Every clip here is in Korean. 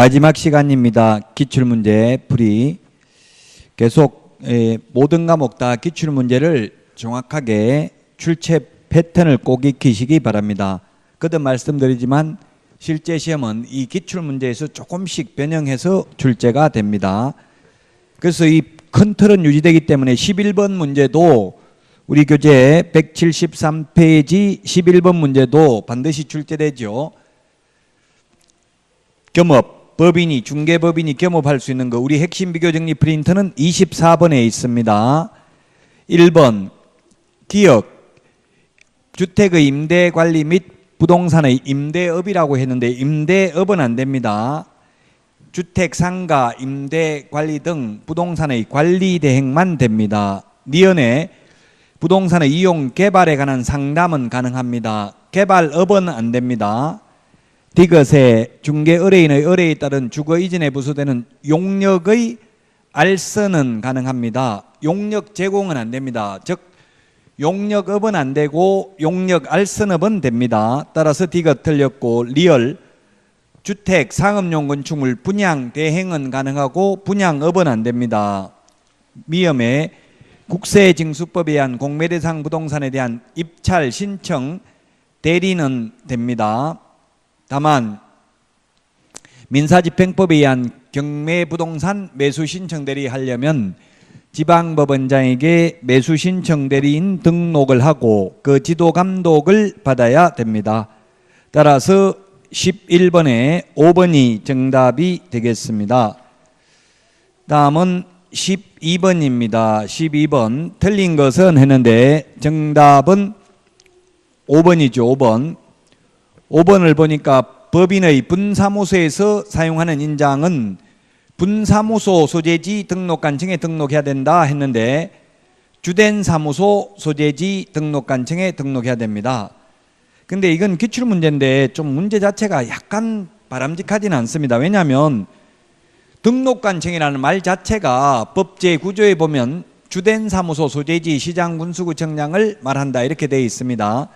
마지막 시간입니다. 기출문제 풀이. 계속 모든 과목 다 기출문제를 정확하게 출제 패턴을 꼭 익히시기 바랍니다. 거듭 말씀드리지만 실제 시험은 이 기출문제에서 조금씩 변형해서 출제가 됩니다. 그래서 이 큰 틀은 유지되기 때문에 11번 문제도 우리 교재 173페이지 11번 문제도 반드시 출제되죠. 겸업, 법인이, 중개법인이 겸업할 수 있는 거, 우리 핵심 비교 정리 프린트는 24번에 있습니다. 1번 기역, 주택의 임대관리 및 부동산의 임대업이라고 했는데 임대업은 안 됩니다. 주택, 상가, 임대, 관리 등 부동산의 관리 대행만 됩니다. 니은에 부동산의 이용, 개발에 관한 상담은 가능합니다. 개발업은 안 됩니다. 디귿에 중개 의뢰인의 의뢰에 따른 주거 이전에 부수되는 용역의 알선은 가능합니다. 용역 제공은 안 됩니다. 즉 용역업은 안 되고 용역 알선업은 됩니다. 따라서 디귿 틀렸고 리얼 주택, 상업용 건축물 분양 대행은 가능하고 분양업은 안 됩니다. 미음에 국세징수법에 의한 공매대상 부동산에 대한 입찰 신청 대리는 됩니다. 다만 민사집행법에 의한 경매부동산 매수신청 대리 하려면 지방법원장에게 매수신청 대리인 등록을 하고 그 지도 감독을 받아야 됩니다. 따라서 11번에 5번이 정답이 되겠습니다. 다음은 12번입니다. 12번 틀린 것은 했는데 정답은 5번이죠. 5번. 5번을 보니까 법인의 분사무소에서 사용하는 인장은 분사무소 소재지 등록관청에 등록해야 된다 했는데 주된 사무소 소재지 등록관청에 등록해야 됩니다. 근데 이건 기출문제인데 좀 문제 자체가 약간 바람직하지는 않습니다. 왜냐하면 등록관청이라는 말 자체가 법제 구조에 보면 주된 사무소 소재지 시장군수구청장을 말한다 이렇게 되어 있습니다.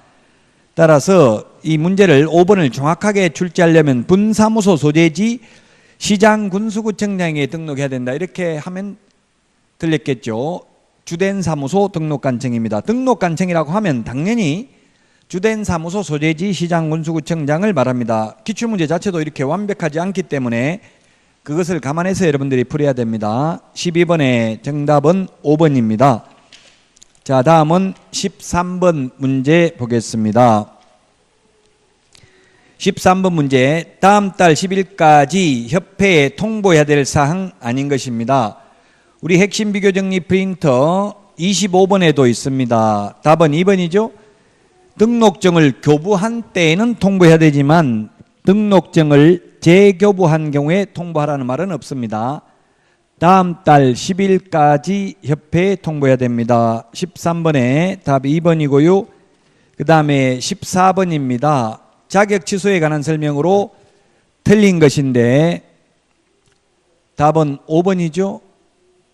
따라서 이 문제를 5번을 정확하게 출제하려면 분사무소 소재지 시장군수구청장에 등록해야 된다 이렇게 하면 틀렸겠죠. 주된 사무소 등록관청입니다. 등록관청이라고 하면 당연히 주된 사무소 소재지 시장군수구청장을 말합니다. 기출문제 자체도 이렇게 완벽하지 않기 때문에 그것을 감안해서 여러분들이 풀어야 됩니다. 12번의 정답은 5번입니다. 자, 다음은 13번 문제 보겠습니다. 13번 문제, 다음 달 10일까지 협회에 통보해야 될 사항 아닌 것입니다. 우리 핵심 비교 정리 프린터 25번에도 있습니다. 답은 2번이죠. 등록증을 교부한 때에는 통보해야 되지만 등록증을 재교부한 경우에 통보하라는 말은 없습니다. 다음 달 10일까지 협회에 통보해야 됩니다. 13번에 답이 2번이고요. 그 다음에 14번입니다. 자격 취소에 관한 설명으로 틀린 것인데 답은 5번이죠.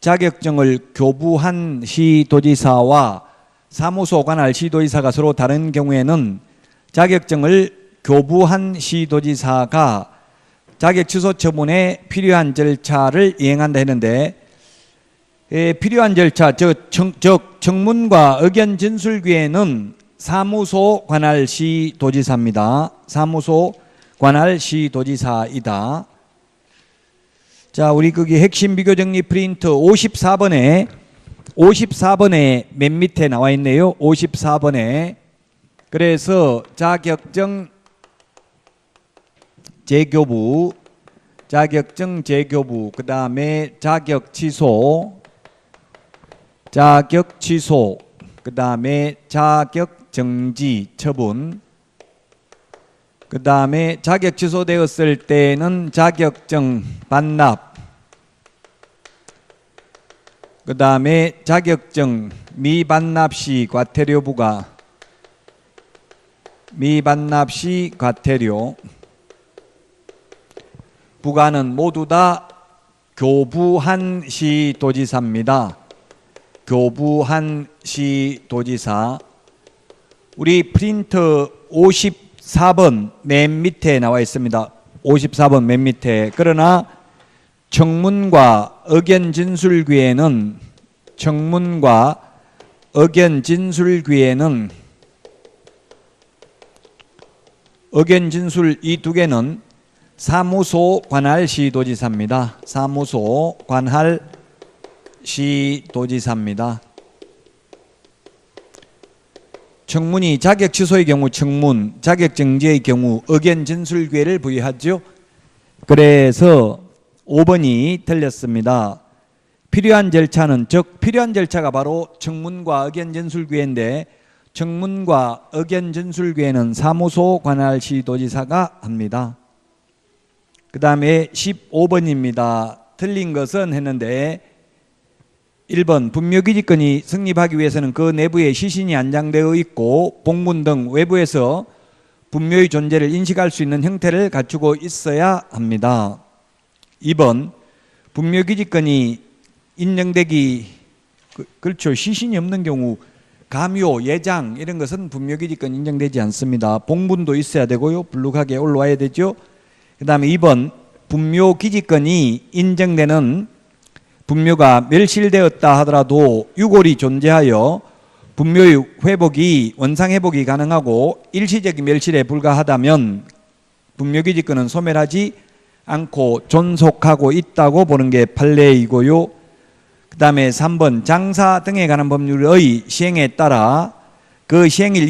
자격증을 교부한 시도지사와 사무소 관할 시도지사가 서로 다른 경우에는 자격증을 교부한 시도지사가 자격 취소 처분에 필요한 절차를 이행한다 했는데 필요한 절차, 즉 청문과 의견 진술기에는 사무소 관할 시도지사입니다. 사무소 관할 시도지사이다. 자, 우리 거기 핵심 비교 정리 프린트 54번에 맨 밑에 나와 있네요. 54번에. 그래서 자격증 재교부, 그 다음에 자격 취소, 그 다음에 자격 정지 처분, 그 다음에 자격 취소되었을 때는 자격증 반납, 그 다음에 자격증 미반납 시 과태료 부과, 미반납 시 과태료 부과는 모두 다 교부한 시도지사입니다. 교부한 시도지사. 우리 프린트 54번 맨 밑에 나와 있습니다. 54번 맨 밑에. 그러나 청문과 의견 진술 기회는 의견 진술 이 두 개는 사무소 관할 시도지사입니다. 사무소 관할 시도지사입니다. 청문이 자격 취소의 경우 청문, 자격 정지의 경우 의견 진술 기회를 부여하죠. 그래서 5번이 틀렸습니다. 필요한 절차는, 즉 필요한 절차가 바로 청문과 의견 진술 기회인데 청문과 의견 진술 기회는 사무소 관할 시도지사가 합니다. 그 다음에 15번입니다. 틀린 것은 했는데 1번 분묘기지권이 성립하기 위해서는 그 내부에 시신이 안장되어 있고 본문 등 외부에서 분묘의 존재를 인식할 수 있는 형태를 갖추고 있어야 합니다. 2번 분묘기지권이 인정되기 그렇죠. 시신이 없는 경우 감요, 예장 이런 것은 분묘기지권 인정되지 않습니다. 봉분도 있어야 되고요. 불룩하게 올라와야 되죠. 그 다음에 2번 분묘기지권이 인정되는 분묘가 멸실되었다 하더라도 유골이 존재하여 분묘의 회복이 원상회복이 가능하고 일시적인 멸실에 불과하다면 분묘기지권은 소멸하지 않고 존속하고 있다고 보는 게 판례이고요. 그 다음에 3번 장사 등에 관한 법률의 시행에 따라 그 시행일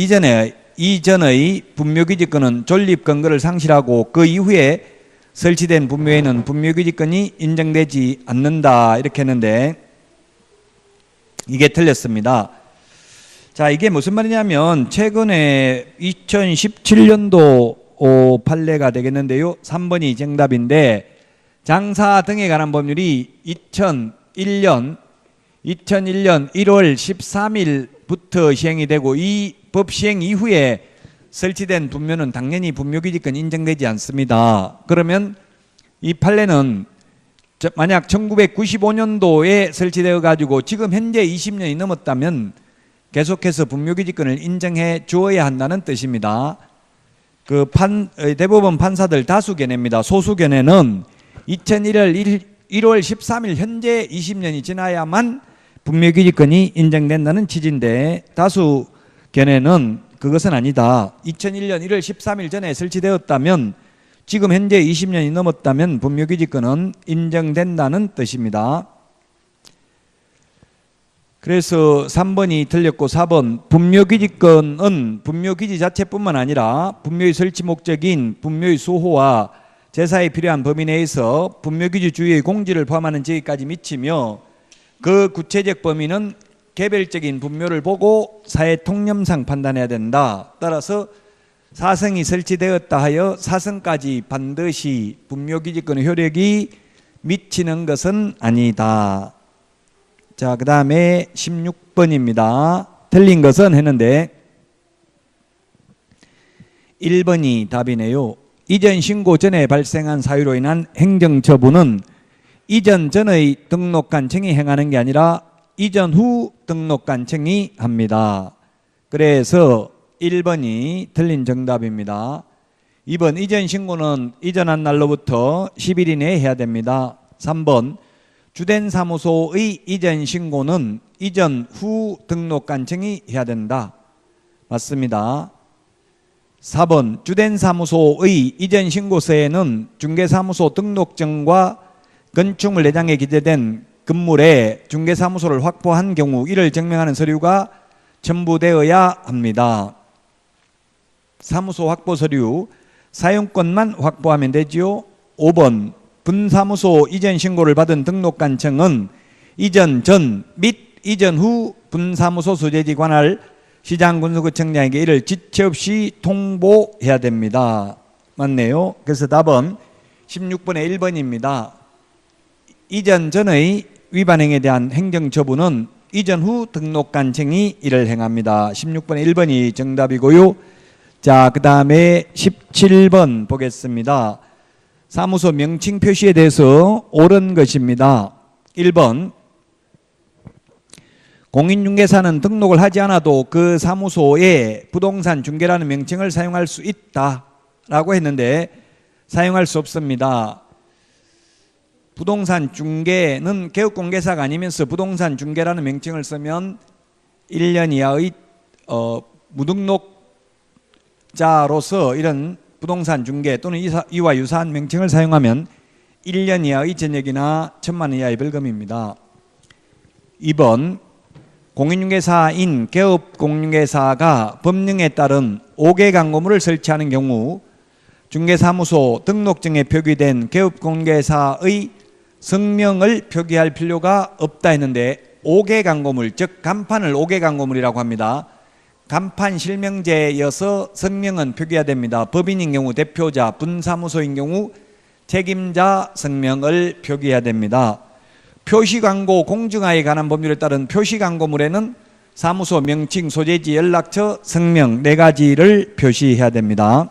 이전의 분묘기지권은 존립 근거를 상실하고 그 이후에 설치된 분묘에는 분묘기지권이 인정되지 않는다 이렇게 했는데 이게 틀렸습니다. 자, 이게 무슨 말이냐면 최근에 2017년도 판례가 되겠는데요. 3번이 정답인데 장사 등에 관한 법률이 2001년 1월 13일부터 시행이 되고 이 법 시행 이후에 설치된 분묘는 당연히 분묘기지권 인정되지 않습니다. 그러면 이 판례는 만약 1995년도에 설치되어 가지고 지금 현재 20년이 넘었다면 계속해서 분묘기지권을 인정해 주어야 한다는 뜻입니다. 대법원 판사들 다수 견해입니다. 소수 견해는 2001년 1월 13일 현재 20년이 지나야만 분묘기지권이 인정된다는 취지인데 다수 견해는 그것은 아니다. 2001년 1월 13일 전에 설치되었다면 지금 현재 20년이 넘었다면 분묘기지권은 인정된다는 뜻입니다. 그래서 3번이 틀렸고 4번 분묘기지권은 분묘기지 자체뿐만 아니라 분묘의 설치 목적인 분묘의 수호와 제사에 필요한 범위 내에서 분묘기지 주위의 공지를 포함하는 지역까지 미치며 그 구체적 범위는 개별적인 분묘를 보고 사회 통념상 판단해야 된다. 따라서 사성이 설치되었다 하여 사성까지 반드시 분묘기지권의 효력이 미치는 것은 아니다. 자, 그 다음에 16번입니다. 틀린 것은 했는데 1번이 답이네요. 이전 신고 전에 발생한 사유로 인한 행정처분은 이전 전의 등록관청이 행하는 게 아니라 이전 후 등록관청이 합니다. 그래서 1번이 틀린 정답입니다. 2번 이전 신고는 이전한 날로부터 10일 이내에 해야 됩니다. 3번 주된 사무소의 이전 신고는 이전 후 등록관청이 해야 된다. 맞습니다. 4번 주된 사무소의 이전 신고서에는 중개사무소 등록증과 건축물 내장에 기재된 건물에 중개사무소를 확보한 경우 이를 증명하는 서류가 첨부되어야 합니다. 사무소 확보 서류 사용권만 확보하면 되지요. 5번 분사무소 이전 신고를 받은 등록관청은 이전 전 및 이전 후 분사무소 소재지 관할 시장군수구청장에게 이를 지체 없이 통보해야 됩니다. 맞네요. 그래서 답은 16번의 1번입니다. 이전 전의 위반행에 대한 행정처분은 이전 후 등록관청이 이를 행합니다. 16번의 1번이 정답이고요. 자, 그 다음에 17번 보겠습니다. 사무소 명칭 표시에 대해서 옳은 것입니다. 1번 공인중개사는 등록을 하지 않아도 그 사무소에 부동산 중개라는 명칭을 사용할 수 있다라고 했는데 사용할 수 없습니다. 부동산 중개는 개업공개사가 아니면서 부동산 중개라는 명칭을 쓰면 1년 이하의 무등록자로서 이런 부동산 중개 또는 이와 유사한 명칭을 사용하면 1년 이하의 전역이나 1,000만 원 이하의 벌금입니다. 2번 공인중개사인 개업공인중개사가 법령에 따른 5개 광고물을 설치하는 경우 중개사무소 등록증에 표기된 개업공인중개사의 성명을 표기할 필요가 없다 했는데 5개 광고물, 즉 간판을 5개 광고물이라고 합니다. 간판 실명제여서 성명은 표기해야 됩니다. 법인인 경우 대표자, 분사무소인 경우 책임자 성명을 표기해야 됩니다. 표시광고 공정화에 관한 법률에 따른 표시광고물에는 사무소 명칭, 소재지, 연락처, 성명 4가지를 표시해야 됩니다.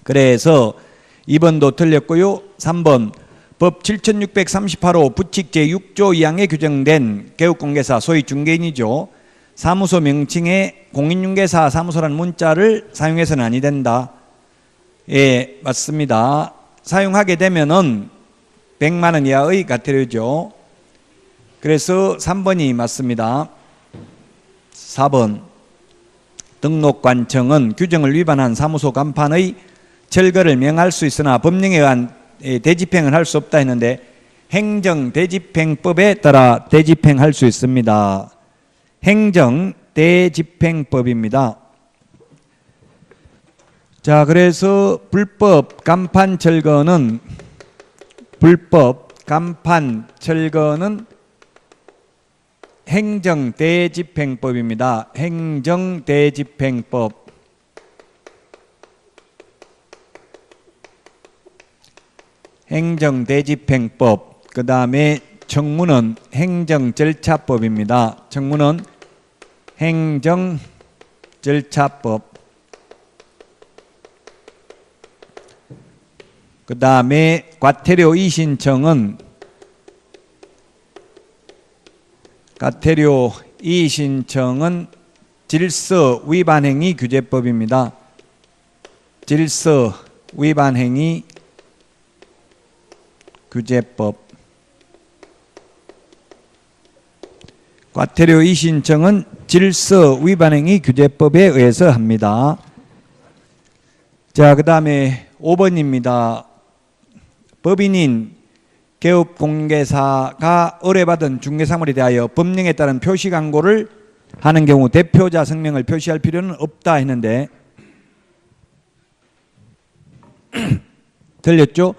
그래서 2번도 틀렸고요. 3번 법 7638호 부칙 제6조 2항에 규정된 개업공개사, 소위 중개인이죠. 사무소 명칭에 공인중개사 사무소라는 문자를 사용해서는 아니 된다. 예, 맞습니다. 사용하게 되면은 100만 원 이하의 과태료죠. 그래서 3번이 맞습니다. 4번 등록관청은 규정을 위반한 사무소 간판의 철거를 명할 수 있으나 법령에 의한 대집행을 할 수 없다 했는데 행정대집행법에 따라 대집행할 수 있습니다. 행정대집행법입니다. 자, 그래서 불법 간판 철거는 행정대집행법입니다. 행정대집행법. 행정대집행법. 그 다음에 청문은 행정절차법입니다. 청문은 행정절차법. 그 다음에 과태료 이의신청은 질서 위반행위 규제법입니다. 질서 위반행위 규제법. 과태료 이의신청은 질서 위반행위 규제법에 의해서 합니다. 자, 그 다음에 5번입니다. 법인인 개업공개사가 의뢰받은 중개사물에 대하여 법령에 따른 표시광고를 하는 경우 대표자 성명을 표시할 필요는 없다 했는데 틀렸죠?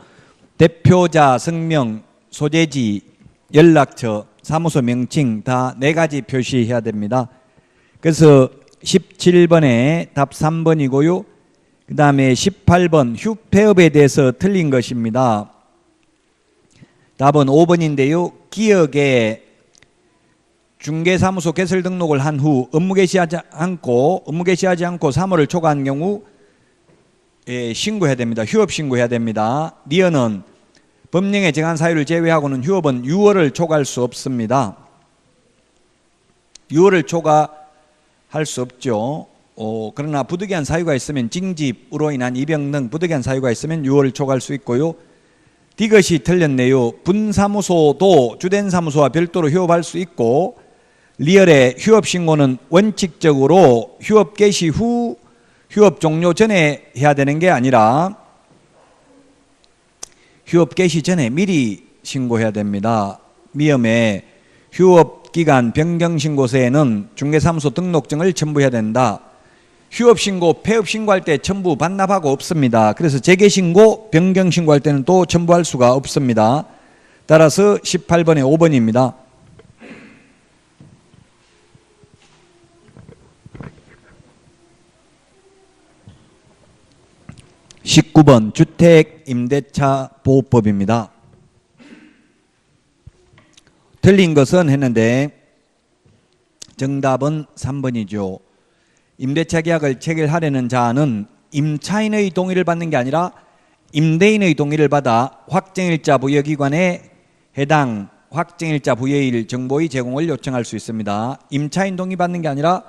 대표자 성명, 소재지, 연락처, 사무소 명칭 다 4가지 표시해야 됩니다. 그래서 17번에 답 3번이고요. 그 다음에 18번 휴폐업에 대해서 틀린 것입니다. 답은 5번인데요. 기업에 중개사무소 개설 등록을 한 후 업무 개시하지 않고 사무를 초과한 경우 신고해야 됩니다. 휴업 신고해야 됩니다. 리어는 법령에 정한 사유를 제외하고는 휴업은 6월을 초과할 수 없습니다. 6월을 초과할 수 없죠. 그러나 부득이한 사유가 있으면 징집으로 인한 입영 등 부득이한 사유가 있으면 6월을 초과할 수 있고요. 이것이 틀렸네요. 분사무소도 주된 사무소와 별도로 휴업할 수 있고 리얼의 휴업 신고는 원칙적으로 휴업 개시 후 휴업 종료 전에 해야 되는 게 아니라 휴업 개시 전에 미리 신고해야 됩니다. 미음에 휴업 기간 변경 신고서에는 중개사무소 등록증을 첨부해야 된다. 휴업 신고, 폐업 신고할 때 첨부 반납하고 없습니다. 그래서 재개 신고, 변경 신고할 때는 또 첨부할 수가 없습니다. 따라서 18번에 5번입니다. 19번 주택임대차 보호법입니다. 틀린 것은 했는데 정답은 3번이죠. 임대차 계약을 체결하려는 자는 임차인의 동의를 받는 게 아니라 임대인의 동의를 받아 확정일자 부여기관에 해당 확정일자 부여일 정보의 제공을 요청할 수 있습니다. 임차인 동의 받는 게 아니라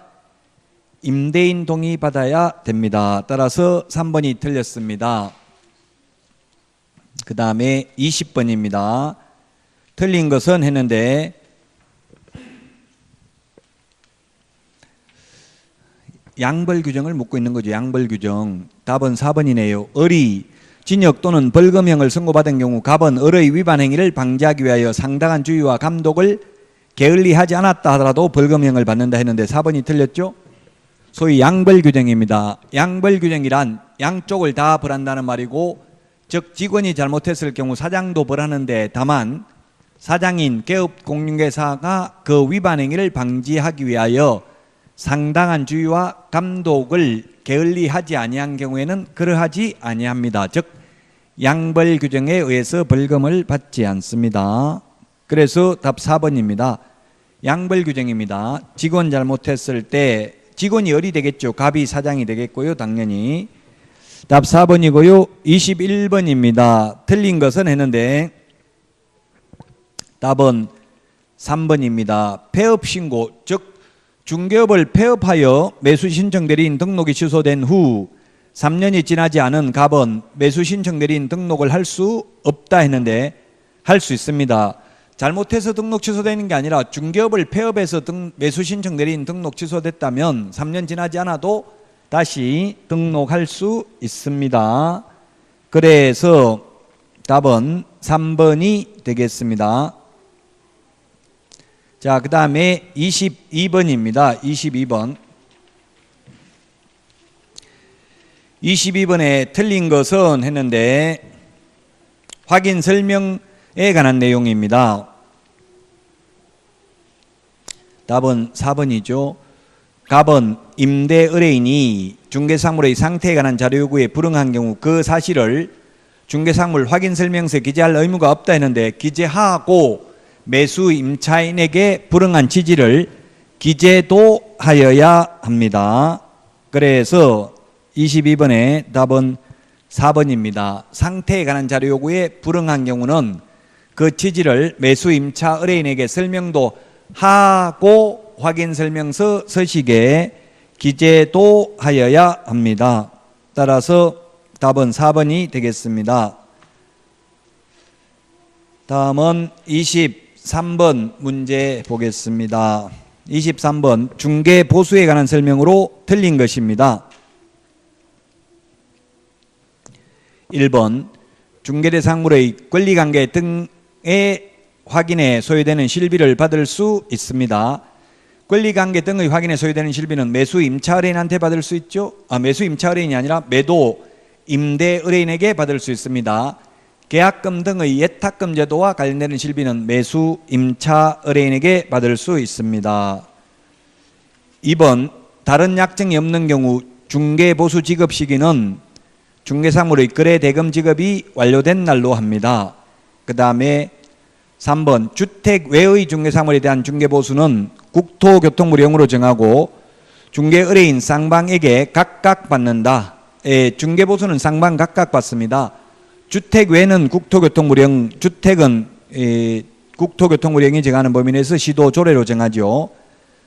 임대인 동의 받아야 됩니다. 따라서 3번이 틀렸습니다. 그 다음에 20번입니다. 틀린 것은 했는데 양벌 규정을 묻고 있는 거죠. 양벌 규정. 답은 4번이네요. 을이 징역 또는 벌금형을 선고받은 경우 갑은 을의 위반 행위를 방지하기 위하여 상당한 주의와 감독을 게을리하지 않았다 하더라도 벌금형을 받는다 했는데 4번이 틀렸죠. 소위 양벌 규정입니다. 양벌 규정이란 양쪽을 다 벌한다는 말이고, 즉 직원이 잘못했을 경우 사장도 벌하는데 다만 사장인 개업공인중개사가 그 위반 행위를 방지하기 위하여 상당한 주의와 감독을 게을리하지 아니한 경우에는 그러하지 아니합니다. 즉 양벌 규정에 의해서 벌금을 받지 않습니다. 그래서 답 4번입니다. 양벌 규정입니다. 직원 잘못했을 때 직원이 을이 되겠죠. 갑이 사장이 되겠고요. 당연히. 답 4번이고요. 21번입니다. 틀린 것은 했는데 답은 3번입니다. 폐업신고, 즉 중개업을 폐업하여 매수신청 대리인 등록이 취소된 후 3년이 지나지 않은 갑은 매수신청 대리인 등록을 할 수 없다 했는데 할 수 있습니다. 잘못해서 등록 취소되는 게 아니라 중개업을 폐업해서 매수신청 대리인 등록 취소됐다면 3년 지나지 않아도 다시 등록할 수 있습니다. 그래서 답은 3번이 되겠습니다. 자, 그 다음에 22번입니다. 22번. 22번에 틀린 것은 했는데 확인 설명에 관한 내용입니다. 답은 4번이죠. 갑은 임대 의뢰인이 중개사물의 상태에 관한 자료 요구에 불응한 경우 그 사실을 중개사물 확인 설명서에 기재할 의무가 없다 했는데 기재하고 매수 임차인에게 불응한 취지를 기재도 하여야 합니다. 그래서 22번의 답은 4번입니다. 상태에 관한 자료 요구에 불응한 경우는 그 취지를 매수 임차 의뢰인에게 설명도 하고 확인 설명서 서식에 기재도 하여야 합니다. 따라서 답은 4번이 되겠습니다. 다음은 23번 문제 보겠습니다. 23번 중개 보수에 관한 설명으로 틀린 것입니다. 1번 중개대상물의 권리관계 등의 확인에 소요되는 실비를 받을 수 있습니다. 권리관계 등의 확인에 소요되는 실비는 매수 임차 의뢰인한테 받을 수 있죠. 매수 임차 의뢰인이 아니라 매도 임대 의뢰인에게 받을 수 있습니다. 계약금 등의 예탁금 제도와 관련되는 실비는 매수 임차 의뢰인에게 받을 수 있습니다. 2번 다른 약정이 없는 경우 중개보수 지급 시기는 중개사물의 거래 대금 지급이 완료된 날로 합니다. 그 다음에 3번 주택 외의 중개사물에 대한 중개보수는 국토교통부령으로 정하고 중개의뢰인 쌍방에게 각각 받는다. 중개보수는 쌍방 각각 받습니다. 주택 외는 국토교통부령, 주택은 국토교통부령이 정하는 범위 내에서 시도 조례로 정하죠.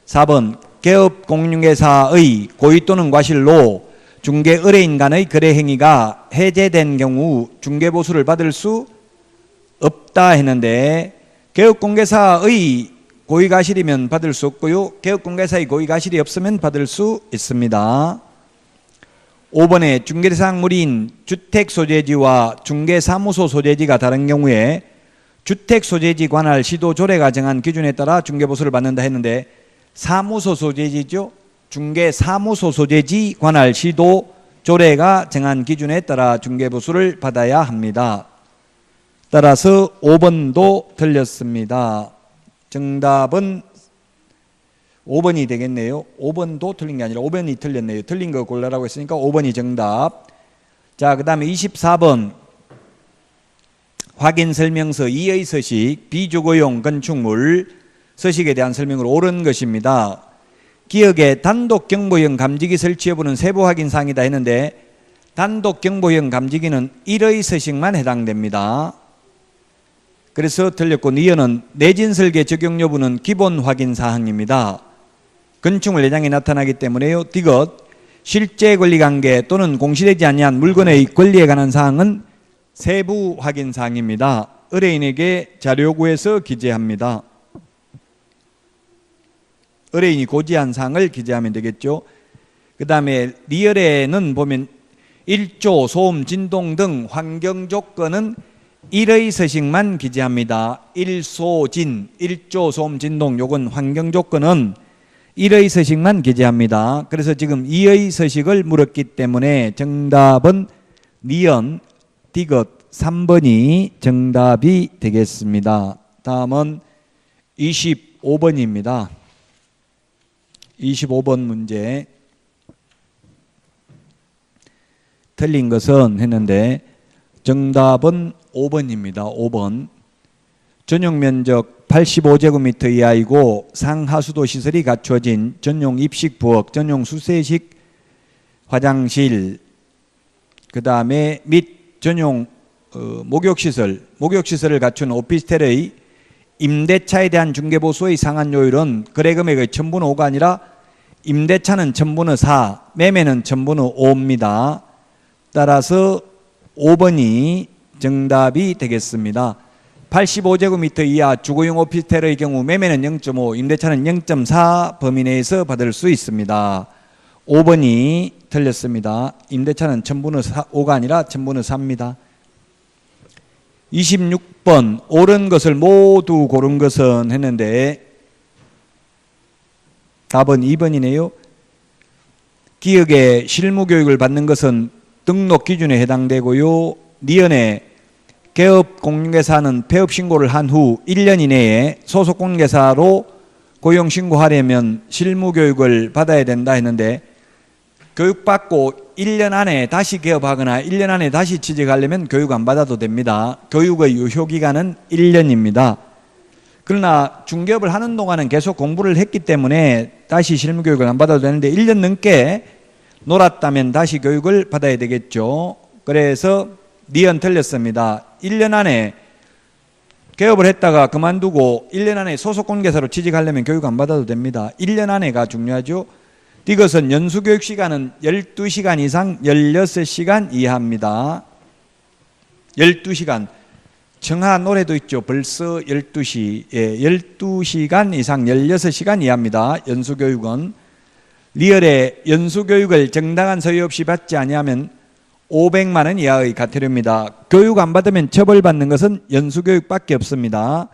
4번 개업공인중개사의 고의 또는 과실로 중개의뢰인 간의 거래 행위가 해제된 경우 중개보수를 받을 수 없다 했는데 개업공개사의 고의과실이면 받을 수 없고요. 개업공개사의 고의과실이 없으면 받을 수 있습니다. 5번에 중개대상물인 주택소재지와 중개사무소 소재지가 다른 경우에 주택소재지 관할 시도조례가 정한 기준에 따라 중개보수를 받는다 했는데 사무소 소재지죠. 중개사무소 소재지 관할 시도조례가 정한 기준에 따라 중개보수를 받아야 합니다. 따라서 5번도 틀렸습니다. 정답은 5번이 되겠네요. 5번도 틀린 게 아니라 5번이 틀렸네요. 틀린 거 골라라고 했으니까 5번이 정답. 자, 그 다음에 24번 확인 설명서 2의 서식 비주거용 건축물 서식에 대한 설명을 옳은 것입니다. 기역의 단독 경보형 감지기 설치 여부는 세부 확인 사항이다 했는데 단독 경보형 감지기는 1의 서식만 해당됩니다. 그래서 틀렸고 니은은 내진 설계 적용 여부는 기본 확인 사항입니다. 건축물 내장이 나타나기 때문에요. 디귿 실제 권리관계 또는 공시되지 아니한 물건의 권리에 관한 사항은 세부 확인 사항입니다. 의뢰인에게 자료 구해서 기재합니다. 의뢰인이 고지한 사항을 기재하면 되겠죠. 그 다음에 리얼에는 보면 일조, 소음, 진동 등 환경 조건은 1의 서식만 기재합니다. 일소진, 일조, 소음, 진동 요건 환경 조건은 1의 서식만 기재합니다. 그래서 지금 2의 서식을 물었기 때문에 정답은 니은, 디귿 3번이 정답이 되겠습니다. 다음은 25번입니다. 25번 문제. 틀린 것은 했는데 정답은 5번입니다. 5번. 전용 면적 85제곱미터 이하이고 상하수도 시설이 갖춰진 전용 입식 부엌, 전용 수세식 화장실, 그 다음에 및 전용 목욕시설을 갖춘 오피스텔의 임대차에 대한 중개보수의 상한요율은 거래금액의 1000분의 5가 아니라 임대차는 1000분의 4, 매매는 1000분의 5입니다. 따라서 5번이 정답이 되겠습니다. 85제곱미터 이하 주거용 오피스텔의 경우 매매는 0.5, 임대차는 0.4 범위 내에서 받을 수 있습니다. 5번이 틀렸습니다. 임대차는 1000분의 5가 아니라 1000분의 4입니다. 26번 옳은 것을 모두 고른 것은 했는데 답은 2번이네요. 기업의 실무교육을 받는 것은 등록 기준에 해당되고요. 니은에 개업 공인중개사는 폐업 신고를 한 후 1년 이내에 소속 공인중개사로 고용 신고하려면 실무교육을 받아야 된다 했는데 교육받고 1년 안에 다시 개업하거나 1년 안에 다시 취직하려면 교육 안 받아도 됩니다. 교육의 유효기간은 1년입니다. 그러나 중개업을 하는 동안은 계속 공부를 했기 때문에 다시 실무교육을 안 받아도 되는데 1년 넘게 놀았다면 다시 교육을 받아야 되겠죠. 그래서 니은 틀렸습니다. 1년 안에 개업을 했다가 그만두고 1년 안에 소속 공인중개사로 취직하려면 교육 안 받아도 됩니다. 1년 안에가 중요하죠. 이것은 연수교육 시간은 12시간 이상 16시간 이하입니다. 12시간. 청하 노래도 있죠. 벌써 12시. 예, 12시간 이상 16시간 이하입니다. 연수교육은. 리얼에 연수교육을 정당한 서유 없이 받지 아니하면 500만 원 이하의 과태료입니다. 교육 안 받으면 처벌받는 것은 연수교육밖에 없습니다.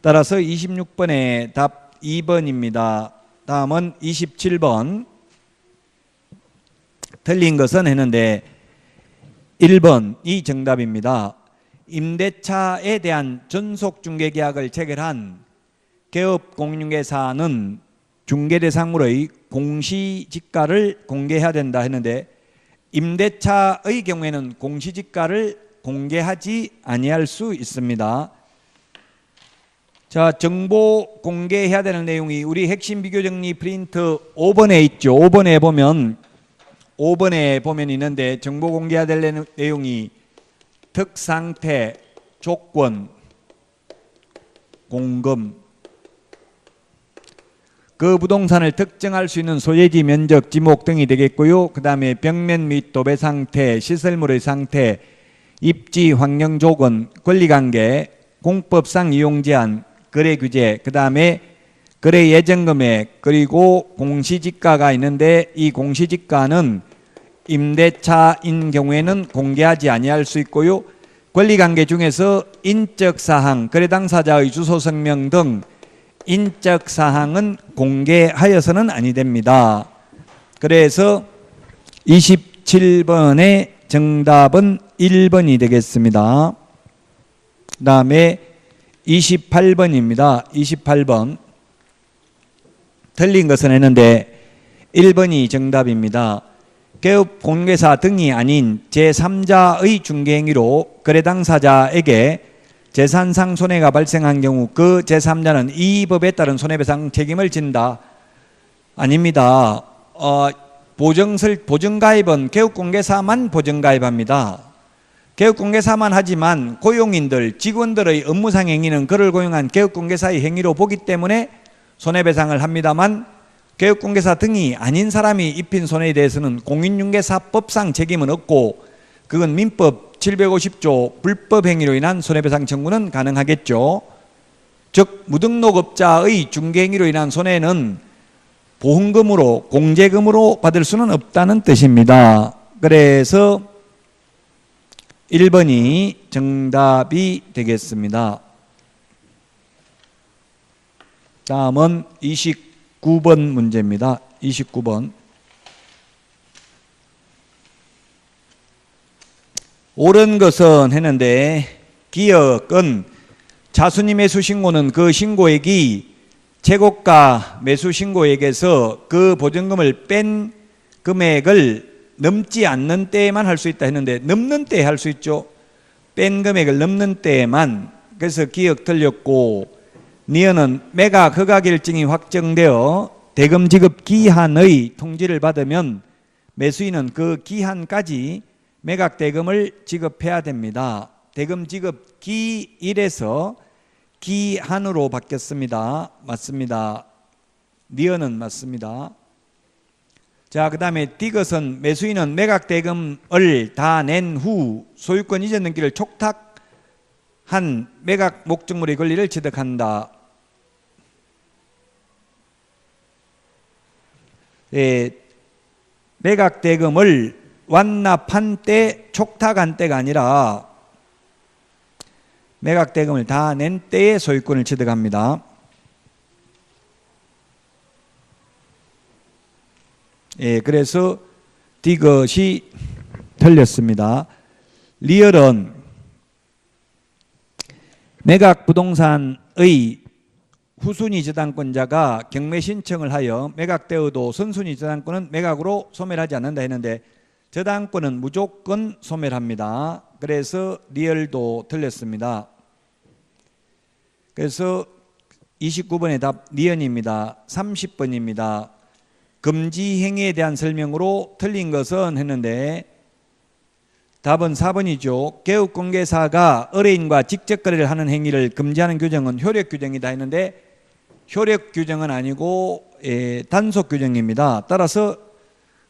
따라서 26번의 답 2번입니다. 다음은 27번. 틀린 것은 했는데 1번이 정답입니다. 임대차에 대한 전속중개계약을 체결한 개업 공인중개사는 중개대상물의 공시지가를 공개해야 된다 했는데 임대차의 경우에는 공시지가를 공개하지 아니할 수 있습니다. 자, 정보 공개해야 되는 내용이 우리 핵심 비교정리 프린트 5번에 있죠. 5번에 보면 있는데 정보 공개해야 될 내용이 특상태, 조건, 공금, 그 부동산을 특정할 수 있는 소재지, 면적, 지목 등이 되겠고요. 그 다음에 벽면 및 도배 상태, 시설물의 상태, 입지 환경 조건, 권리관계, 공법상 이용 제한, 거래 규제, 그 다음에 거래 예정 금액, 그리고 공시지가가 있는데 이 공시지가는 임대차인 경우에는 공개하지 아니할 수 있고요. 권리관계 중에서 인적사항, 거래 당사자의 주소 성명 등 인적사항은 공개하여서는 아니 됩니다. 그래서 27번의 정답은 1번이 되겠습니다. 그 다음에 28번입니다. 28번. 틀린 것은 했는데 1번이 정답입니다. 개업 공개사 등이 아닌 제3자의 중개행위로 거래 당사자에게 재산상 손해가 발생한 경우 그 제3자는 이 법에 따른 손해배상 책임을 진다. 아닙니다. 보증가입은 개업공개사만 보증가입합니다. 개업공개사만 하지만 고용인들, 직원들의 업무상 행위는 그를 고용한 개업공개사의 행위로 보기 때문에 손해배상을 합니다만 개업공개사 등이 아닌 사람이 입힌 손해에 대해서는 공인중개사법상 책임은 없고 그건 민법 750조 불법 행위로 인한 손해배상 청구는 가능하겠죠. 즉 무등록업자의 중개행위로 인한 손해는 보험금으로 공제금으로 받을 수는 없다는 뜻입니다. 그래서 1번이 정답이 되겠습니다. 다음은 29번 문제입니다. 29번. 옳은 것은 했는데 기억은 자순이 매수 신고는 그 신고액이 재고가 매수 신고액에서 그 보증금을 뺀 금액을 넘지 않는 때에만 할 수 있다 했는데 넘는 때에 할 수 있죠. 뺀 금액을 넘는 때에만. 그래서 기억 틀렸고 니은은 매각 허가결정이 확정되어 대금 지급 기한의 통지를 받으면 매수인은 그 기한까지 매각 대금을 지급해야 됩니다. 대금 지급 기일에서 기한으로 바뀌었습니다. 맞습니다. 니은은 맞습니다. 자, 그 다음에 디귿은 매수인은 매각 대금을 다 낸 후 소유권 이전 등기를 촉탁한 매각 목적물의 권리를 취득한다. 매각 대금을 완납한 때 촉탁한 때가 아니라 매각 대금을 다 낸 때에 소유권을 취득합니다. 그래서 디귿이 틀렸습니다. 리얼은 매각 부동산의 후순위 저당권자가 경매 신청을 하여 매각되어도 선순위 저당권은 매각으로 소멸하지 않는다 했는데 저당권은 무조건 소멸합니다. 그래서 리얼도 틀렸습니다. 그래서 29번의 답 니은입니다. 30번입니다. 금지 행위에 대한 설명으로 틀린 것은 했는데 답은 4번이죠. 개업공개사가 의뢰인과 직접 거래를 하는 행위를 금지하는 규정은 효력 규정이다 했는데 효력 규정은 아니고 단속 규정입니다. 따라서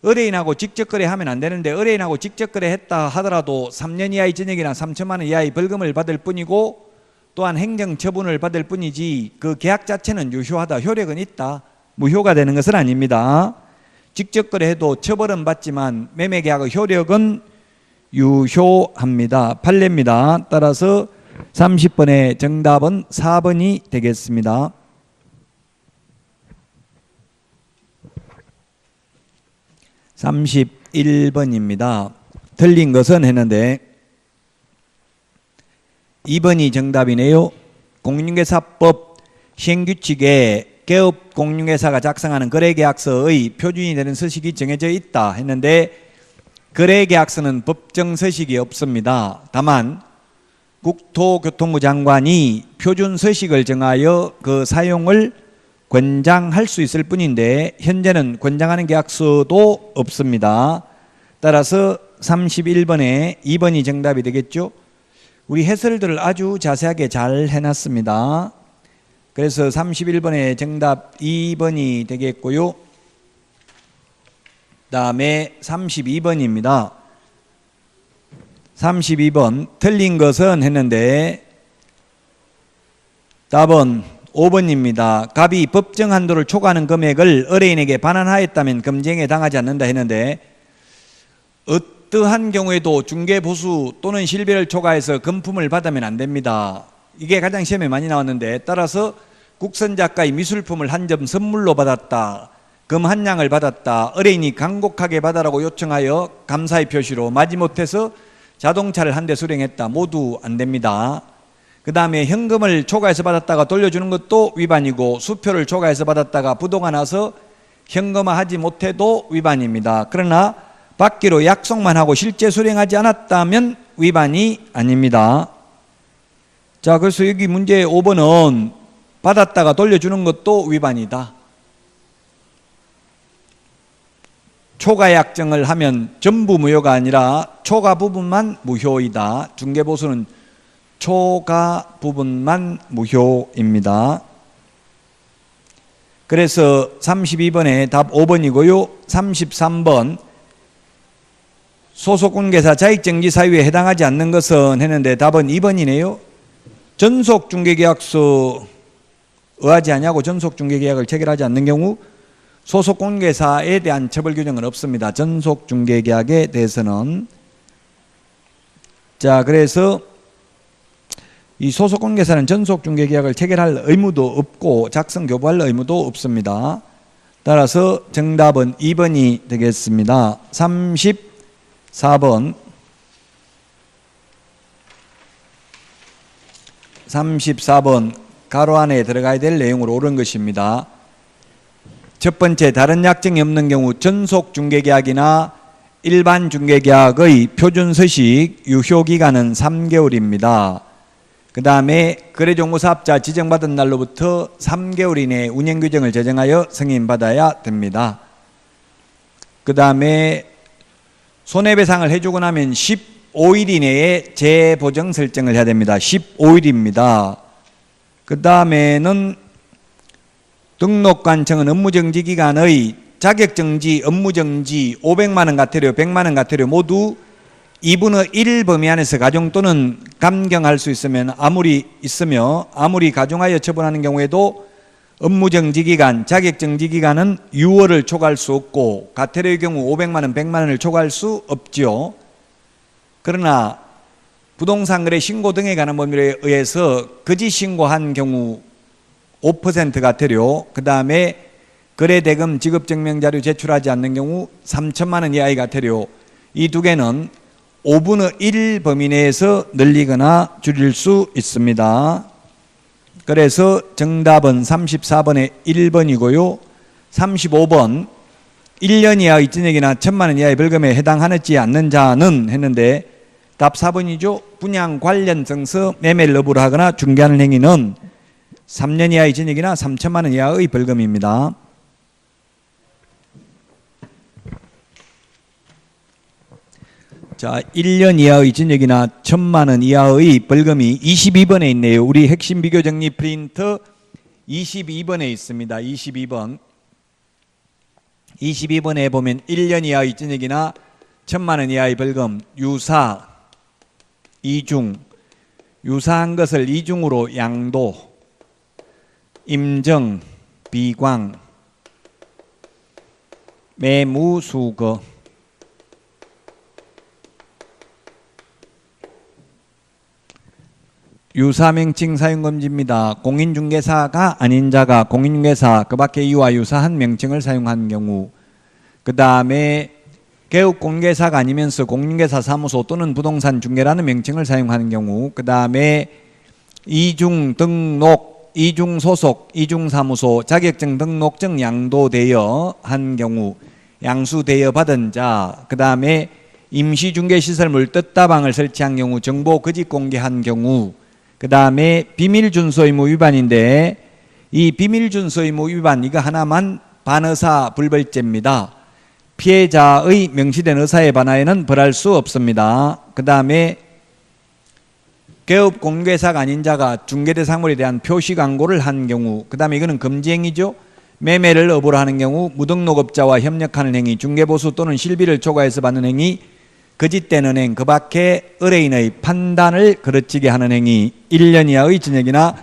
의뢰인하고 직접 거래하면 안 되는데 의뢰인하고 직접 거래했다 하더라도 3년 이하의 징역이나 3천만 원 이하의 벌금을 받을 뿐이고 또한 행정처분을 받을 뿐이지 그 계약 자체는 유효하다, 효력은 있다, 무효가 되는 것은 아닙니다. 직접 거래해도 처벌은 받지만 매매계약의 효력은 유효합니다. 판례입니다. 따라서 30번의 정답은 4번이 되겠습니다. 31번입니다. 틀린 것은 했는데 2번이 정답이네요. 공인중개사법 시행규칙에 개업 공인중개사가 작성하는 거래계약서의 표준이 되는 서식이 정해져 있다 했는데 거래계약서는 법정 서식이 없습니다. 다만 국토교통부 장관이 표준 서식을 정하여 그 사용을 권장할 수 있을 뿐인데 현재는 권장하는 계약서도 없습니다. 따라서 31번에 2번이 정답이 되겠죠. 우리 해설들을 아주 자세하게 잘 해놨습니다. 그래서 31번의 정답 2번이 되겠고요. 다음에 32번입니다. 32번 틀린 것은 했는데 답은 5번입니다. 갑이 법정 한도를 초과하는 금액을 의뢰인에게 반환하였다면 금지행위에 당하지 않는다 했는데 어떠한 경우에도 중개보수 또는 실비를 초과해서 금품을 받으면 안 됩니다. 이게 가장 시험에 많이 나왔는데 따라서 국선작가의 미술품을 한 점 선물로 받았다, 금 한 양을 받았다, 의뢰인이 간곡하게 받아라고 요청하여 감사의 표시로 마지못해서 자동차를 한 대 수령했다, 모두 안 됩니다. 그 다음에 현금을 초과해서 받았다가 돌려주는 것도 위반이고 수표를 초과해서 받았다가 부도가 나서 현금화하지 못해도 위반입니다. 그러나 받기로 약속만 하고 실제 수령하지 않았다면 위반이 아닙니다. 자, 그래서 여기 문제 5번은 받았다가 돌려주는 것도 위반이다. 초과 약정을 하면 전부 무효가 아니라 초과 부분만 무효이다. 중개보수는 초과 부분만 무효입니다. 그래서 32번에 답 5번이고요. 33번 소속공개사 자익정지 사유에 해당하지 않는 것은 했는데 답은 2번이네요. 전속중개계약서 의하지 아니하고 전속중개계약을 체결하지 않는 경우 소속공개사에 대한 처벌 규정은 없습니다. 전속중개계약에 대해서는. 자, 그래서 이 소속공개사는 전속중개계약을 체결할 의무도 없고 작성 교부할 의무도 없습니다. 따라서 정답은 2번이 되겠습니다. 34번. 34번 가로 안에 들어가야 될 내용으로 옳은 것입니다. 첫 번째, 다른 약정이 없는 경우 전속중개계약이나 일반중개계약의 표준서식 유효기간은 3개월입니다. 그 다음에 거래종무사업자 지정받은 날로부터 3개월 이내에 운영규정을 제정하여 승인받아야 됩니다. 그 다음에 손해배상을 해주고 나면 15일 이내에 재보정 설정을 해야 됩니다. 15일입니다. 그 다음에는 등록관청은 업무정지기간의 자격정지, 업무정지 500만 원 과태료, 100만 원 과태료 모두 2분의 1 범위 안에서 가중 또는 감경할 수 있으며 아무리 가중하여 처분하는 경우에도 업무정지기간, 자격정지기간은 6월을 초과할 수 없고 과태료의 경우 500만 원, 100만 원을 초과할 수 없지요. 그러나 부동산 거래 신고 등에 관한 법률에 의해서 거짓 신고한 경우 5% 과태료, 그 다음에 거래대금 지급증명자료 제출하지 않는 경우 3천만 원 이하의 과태료, 이 두 개는 5분의 1 범위 내에서 늘리거나 줄일 수 있습니다. 그래서 정답은 34번의 1번이고요. 35번 1년 이하의 전액이나 1,000만 원 이하의 벌금에 해당하지 않는 자는 했는데 답 4번이죠. 분양 관련 증서 매매를 업으로 하거나 중개하는 행위는 3년 이하의 전액이나 3천만 원 이하의 벌금입니다. 자, 1년 이하의 전역이나 1,000만 원 이하의 벌금이 22번에 있네요. 우리 핵심 비교 정리 프린터 22번에 있습니다. 22번. 22번에 보면 1년 이하의 전역이나 1,000만 원 이하의 벌금, 유사, 이중, 유사한 것을 이중으로 양도, 임정, 비광, 매무수거, 유사명칭 사용금지입니다. 공인중개사가 아닌 자가 공인중개사 그 밖의 이유와 유사한 명칭을 사용한 경우, 그 다음에 개업공개사가 아니면서 공인중개사 사무소 또는 부동산 중개라는 명칭을 사용하는 경우, 그 다음에 이중등록, 이중소속, 이중사무소, 자격증 등록증 양도되어 한 경우, 양수되어 받은 자, 그 다음에 임시중개시설물 뜻다방을 설치한 경우, 정보 거짓 공개한 경우, 그 다음에 비밀준수의무 위반인데 이 비밀준수의무 위반 이거 하나만 반의사 불벌죄입니다. 피해자의 명시된 의사에 반하여는 벌할 수 없습니다. 그 다음에 개업공개사가 아닌 자가 중개대상물에 대한 표시 광고를 한 경우, 그 다음에 이거는 금지행위죠. 매매를 업으로 하는 경우, 무등록업자와 협력하는 행위, 중개보수 또는 실비를 초과해서 받는 행위, 거짓되는 행, 그 밖에 의뢰인의 판단을 그르치게 하는 행위, 1년 이하의 징역이나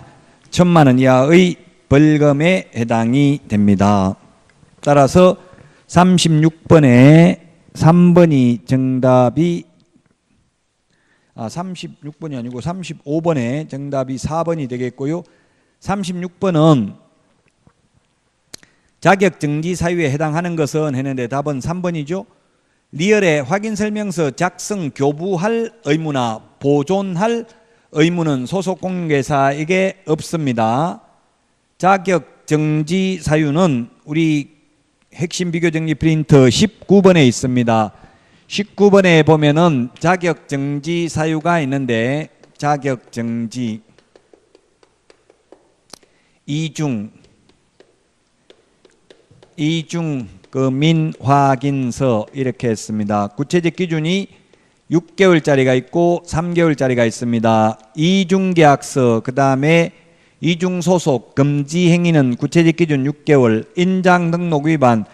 1,000만 원 이하의 벌금에 해당이 됩니다. 따라서 36번에 3번이 정답이 36번이 아니고 35번에 정답이 4번이 되겠고요. 36번은 자격정지 사유에 해당하는 것은 했는데 답은 3번이죠. 리얼의 확인설명서 작성 교부할 의무나 보존할 의무는 소속공개사에게 없습니다. 자격정지 사유는 우리 핵심 비교정리 프린터 19번에 있습니다. 19번에 보면은 자격정지 사유가 있는데 자격정지 이중 그 민확인서 이렇게 했습니다. 구체적 기준이 6개월짜리가 있고 3개월짜리가 있습니다. 이중계약서 그 다음에 이중소속 금지 행위는 구체적 기준 6개월, 인장 등록 위반,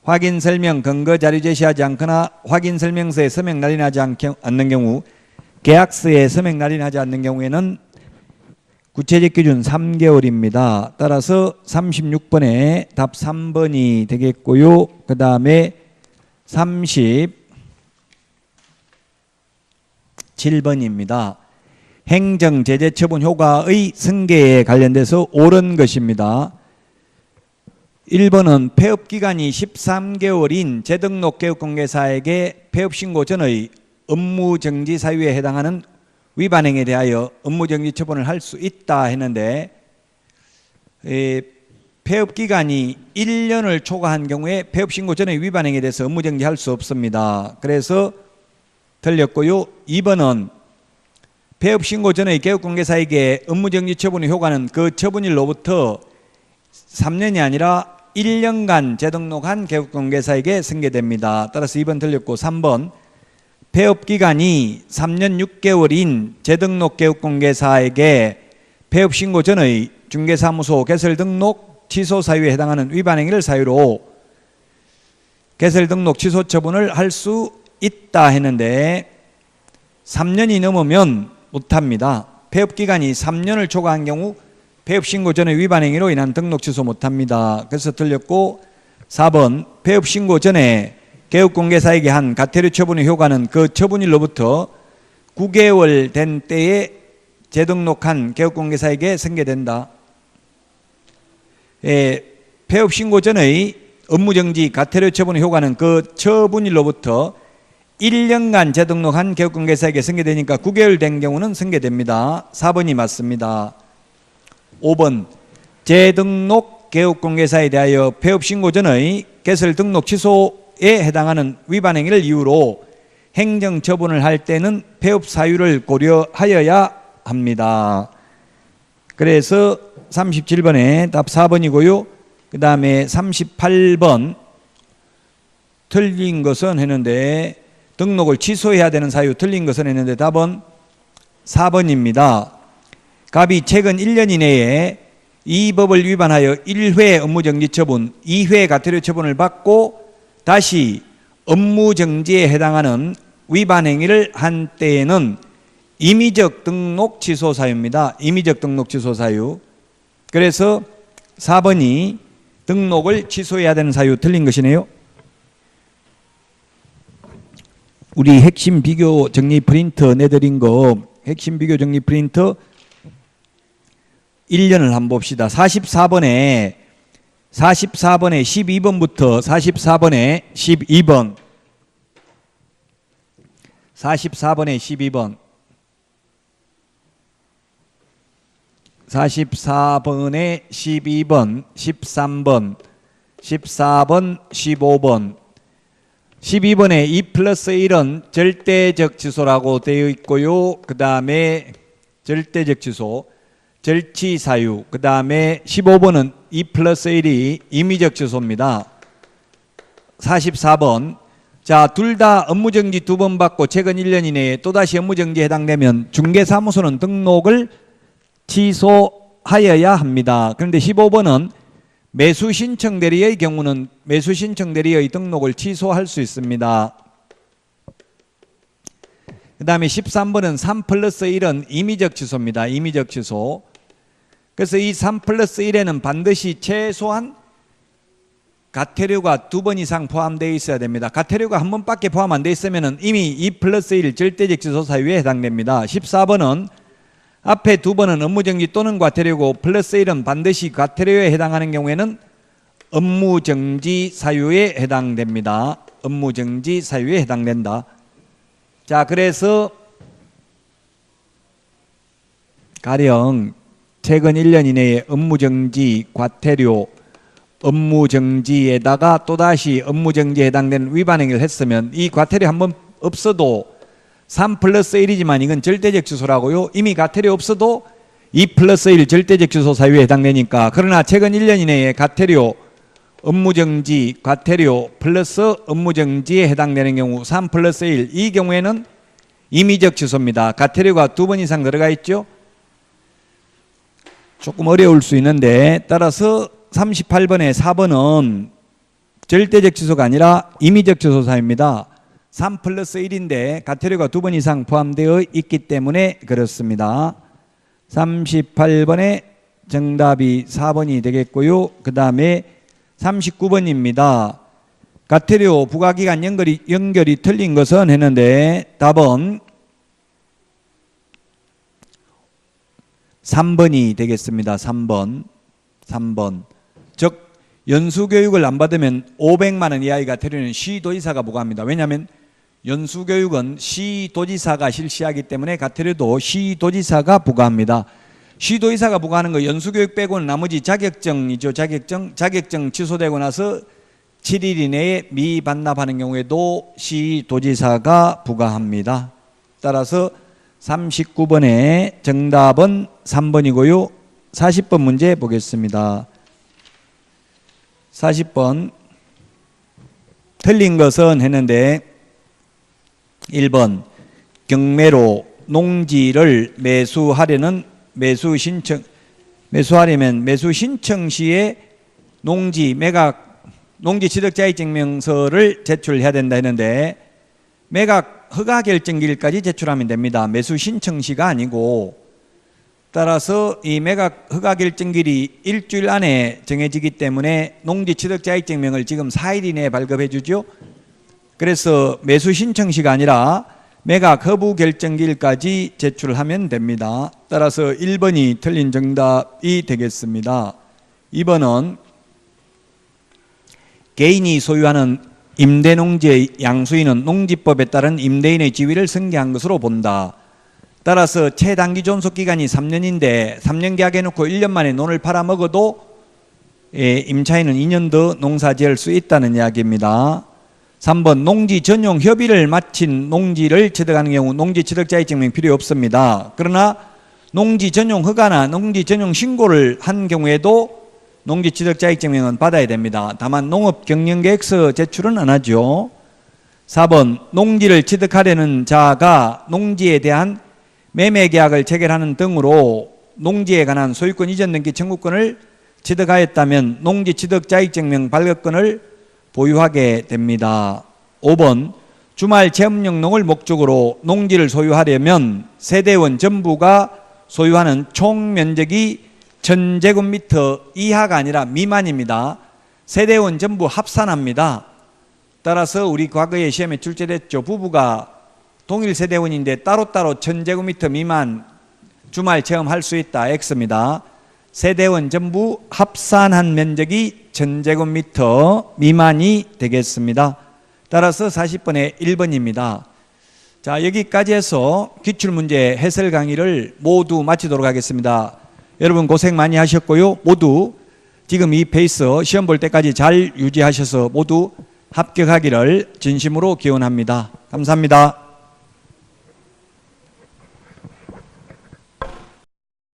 확인 설명 근거 자료 제시하지 않거나 확인 설명서에 서명 날인하지 않는 경우, 계약서에 서명 날인하지 않는 경우에는 구체적 기준 3개월입니다. 따라서 36번에 답 3번이 되겠고요. 그 다음에 37번입니다. 행정 제재 처분 효과의 승계에 관련돼서 옳은 것입니다. 1번은 폐업기간이 13개월인 재등록 개업공개사에게 폐업신고 전의 업무정지 사유에 해당하는 위반행에 대하여 업무정지 처분을 할 수 있다 했는데, 폐업기간이 1년을 초과한 경우에 폐업신고 전의 위반행에 대해서 업무정지할 수 없습니다. 그래서 틀렸고요. 2번은 폐업신고 전의 개업공개사에게 업무정지 처분의 효과는 그 처분일로부터 3년이 아니라 1년간 재등록한 개업공개사에게 승계됩니다. 따라서 2번 틀렸고, 3번 폐업기간이 3년 6개월인 재등록 개업공개사에게 폐업신고 전의 중개사무소 개설등록 취소 사유에 해당하는 위반행위를 사유로 개설등록 취소 처분을 할 수 있다 했는데 3년이 넘으면 못합니다. 폐업기간이 3년을 초과한 경우 폐업신고 전의 위반행위로 인한 등록 취소 못합니다. 그래서 틀렸고, 4번 폐업신고 전에 개업공개사에게 한 가태료 처분의 효과는 그 처분일로부터 9개월 된 때에 재등록한 개업공개사에게 승계된다. 폐업신고 전의 업무정지 가태료 처분의 효과는 그 처분일로부터 1년간 재등록한 개업공개사에게 승계되니까 9개월 된 경우는 승계됩니다. 4번이 맞습니다. 5번 재등록 개업공개사에 대하여 폐업신고 전의 개설 등록 취소에 해당하는 위반행위를 이유로 행정처분을 할 때는 폐업 사유를 고려하여야 합니다. 그래서 37번에 답 4번이고요. 그 다음에 38번 틀린 것은 했는데, 등록을 취소해야 되는 사유 틀린 것은 했는데 답은 4번입니다. 갑이 최근 1년 이내에 이 법을 위반하여 1회 업무정지 처분, 2회 가태료 처분을 받고 다시 업무정지에 해당하는 위반행위를 한 때에는 임의적 등록 취소 사유입니다. 임의적 등록 취소 사유. 그래서 4번이 등록을 취소해야 되는 사유 틀린 것이네요. 우리 핵심 비교 정리 프린터 내드린 거, 핵심 비교 정리 프린터 1년을 한번 봅시다. 44번에 12번부터 44번에 12번, 44번에 12번, 44번에 12번, 13번, 14번, 15번, 12번에 2 플러스 1은 절대적 취소라고 되어 있고요. 그 다음에 절대적 취소, 절취사유, 그 다음에 15번은 2 플러스 1이 임의적 취소입니다. 44번, 자, 둘 다 업무정지 2번 받고 최근 1년 이내에 또다시 업무정지에 해당되면 중개사무소는 등록을 취소하여야 합니다. 그런데 15번은 매수신청 대리의 경우는 매수신청 대리의 등록을 취소할 수 있습니다. 그 다음에 13번은 3 플러스 1은 임의적 취소입니다. 임의적 취소. 그래서 이 3 플러스 1에는 반드시 최소한 가태료가 2번 이상 포함되어 있어야 됩니다. 가태료가 한 번밖에 포함 안 되어 있으면 이미 2 플러스 1 절대적 취소 사유에 해당됩니다. 14번은 앞에 2번은 업무정지 또는 과태료고 플러스 1은 반드시 과태료에 해당하는 경우에는 업무정지 사유에 해당됩니다. 업무정지 사유에 해당된다. 자, 그래서 가령 최근 1년 이내에 업무정지, 과태료, 업무정지에다가 또다시 업무정지에 해당되는 위반행위를 했으면 이 과태료 한번 없어도 3 플러스 1이지만 이건 절대적 취소라고요. 이미 과태료 없어도 2 플러스 1 절대적 취소 사유에 해당되니까. 그러나 최근 1년 이내에 과태료, 업무정지, 과태료 플러스 업무정지에 해당되는 경우 3 플러스 1, 이 경우에는 임의적 취소입니다. 과태료가 2번 이상 들어가 있죠. 조금 어려울 수 있는데, 따라서 38번에 4번은 절대적 지소가 아니라 임의적 지소사입니다. 3 플러스 1인데 가태료가 2번 이상 포함되어 있기 때문에 그렇습니다. 38번의 정답이 4번이 되겠고요. 그 다음에 39번입니다. 가태료 부과기간 연결이 틀린 것은 했는데 답은 3번이 되겠습니다. 3번. 즉 연수교육을 안 받으면 500만 원 이하의 가태료는 시도지사가 부과합니다. 왜냐하면 연수교육은 시도지사가 실시하기 때문에 가태료도 시도지사가 부과합니다. 시도지사가 부과하는 거 연수교육 빼고는 나머지 자격증이죠. 자격증 취소되고 나서 7일 이내에 미반납하는 경우에도 시도지사가 부과합니다. 따라서 39번의 정답은 3번이고요. 40번 문제 보겠습니다. 40번 틀린 것은 했는데 1번 경매로 농지를 매수하려면 매수 신청 시에 농지 취득자의증명서를 제출해야 된다 했는데 매각 허가 결정기일까지 제출하면 됩니다. 매수 신청 시가 아니고 따라서 이 매각 허가 결정기일이 일주일 안에 정해지기 때문에 농지 취득자의증명을 지금 4일 이내에 발급해 주죠. 그래서 매수 신청 시가 아니라 매각 허부 결정기일까지 제출하면 됩니다. 따라서 1번이 틀린 정답이 되겠습니다. 2번은 개인이 소유하는 임대농지의 양수인은 농지법에 따른 임대인의 지위를 승계한 것으로 본다. 따라서 최단기 존속기간이 3년인데 3년 계약해놓고 1년 만에 논을 팔아먹어도 임차인은 2년 더 농사 지을 수 있다는 이야기입니다. 3번 농지 전용 협의를 마친 농지를 취득하는 경우 농지 취득자의 증명 필요 없습니다. 그러나 농지 전용 허가나 농지 전용 신고를 한 경우에도 농지 취득자의 증명은 받아야 됩니다. 다만 농업경영계획서 제출은 안 하죠. 4번 농지를 취득하려는 자가 농지에 대한 매매계약을 체결하는 등으로 농지에 관한 소유권 이전 등기 청구권을 취득하였다면 농지 취득자익증명 발급권을 보유하게 됩니다. 5번 주말 체험용 농을 목적으로 농지를 소유하려면 세대원 전부가 소유하는 총 면적이 1000제곱미터 이하가 아니라 미만입니다. 세대원 전부 합산합니다. 따라서 우리 과거에 시험에 출제됐죠. 부부가 동일 세대원인데 따로따로 1000제곱미터 미만 주말 체험할 수 있다. X입니다. 세대원 전부 합산한 면적이 1000제곱미터 미만이 되겠습니다. 따라서 40번의 1번입니다. 자, 여기까지 해서 기출문제 해설 강의를 모두 마치도록 하겠습니다. 여러분 고생 많이 하셨고요. 모두 지금 이 페이스 시험 볼 때까지 잘 유지하셔서 모두 합격하기를 진심으로 기원합니다. 감사합니다.